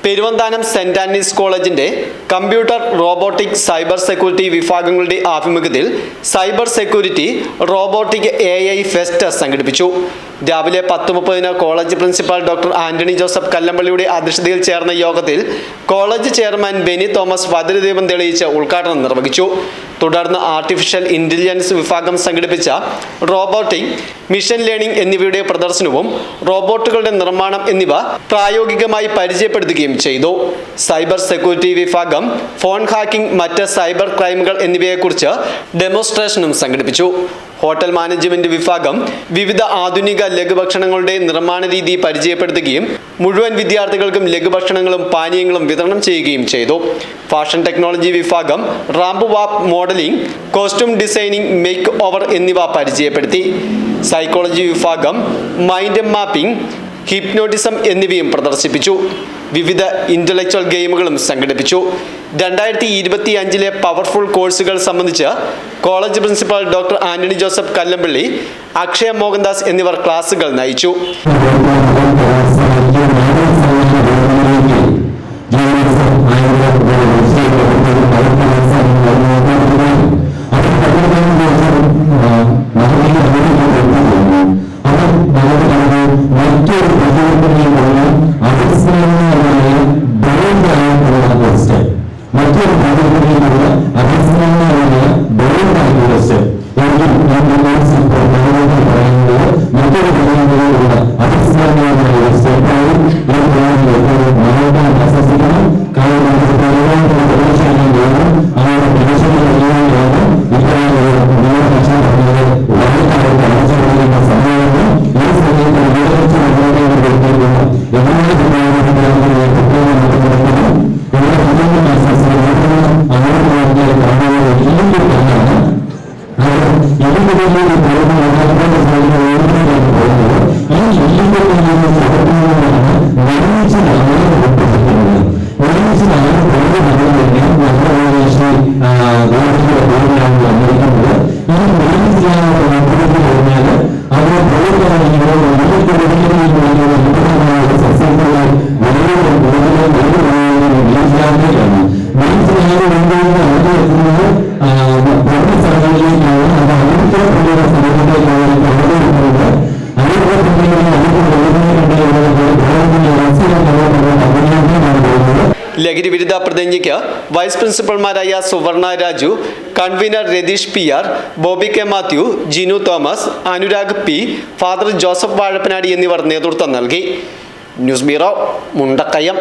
Peruvanthanam saint Anthony's കോളേജിന്റെ computer, robotic, cyber security വിഭാഗങ്ങളുടെ ആഭിമുഖ്യത്തിൽ cyber security robotic AI fest സംഘടിപ്പിച്ചു. രാവിലെ 10:30 college principal doctor Antony Joseph കല്ലമ്പള്ളിയുടെ അധ്യക്ഷതയിൽ ചേർന്ന യോഗത്തിൽ കോളേജ് ചെയർമാൻ ബെനി തോമസ് വജ്രദീപം തെളിയിച്ച് ഉദ്ഘാടനം നിർവഹിച്ചു. തുടർന്ന് ആർട്ടിഫിഷ്യൽ ഇന്റലിജൻസ് വിഭാഗം സംഘടിപ്പിച്ച റോബോട്ടിക്, മിഷൻ ലേണിംഗ് എന്നിവയുടെ പ്രദർശനവും റോബോട്ടുകളുടെ നിർമ്മാണം എന്നിവ പ്രായോഗികമായി പരിചയപ്പെടുത്തുകയും ചെയ്തു. സൈബർ സെക്യൂരിറ്റി വിഭാഗം ഫോൺ ഹാക്കിംഗ്, മറ്റ് സൈബർ ക്രൈമുകൾ എന്നിവയെക്കുറിച്ച് ഡെമോൺസ്ട്രേഷനും സംഘടിപ്പിച്ചു. ഹോട്ടൽ മാനേജ്മെന്റ് വിഭാഗം വിവിധ ആധുനിക ലഘുഭക്ഷണങ്ങളുടെ നിർമ്മാണ രീതി പരിചയപ്പെടുത്തുകയും മുഴുവൻ വിദ്യാർത്ഥികൾക്കും ലഘുഭക്ഷണങ്ങളും പാനീയങ്ങളും വിതരണം ചെയ്യുകയും ചെയ്തു. ഫാഷൻ ടെക്നോളജി വിഭാഗം ramp walk modelling, costume designing, makeover എന്നിവ പരിചയപ്പെടുത്തി. സൈക്കോളജി വിഭാഗം മൈൻഡ് മാപ്പിംഗ്, ഹിപ്നോട്ടിസം എന്നിവയും പ്രദർശിപ്പിച്ചു. വിവിധ ഇന്റലക്ച്വൽ ഗെയിമുകളും സംഘടിപ്പിച്ചു. 2025 പവർഫുൾ കോഴ്സുകൾ സംബന്ധിച്ച് college principal doctor Antony Joseph Kallampally, Akshaya Mohandas എന്നിവർ ക്ലാസുകൾ നയിച്ചു. ലഹരി വിരുദ്ധ പ്രതിജ്ഞയ്ക്ക് വൈസ് പ്രിൻസിപ്പൽമാരായ Suvarna Raju, convener Ratheesh PR, Bobby K Mathew, Jinu Thomas, Anurag P, father Joseph Vazhappanadi എന്നിവർ നേതൃത്വം നൽകി. News bureau, Mundakayam.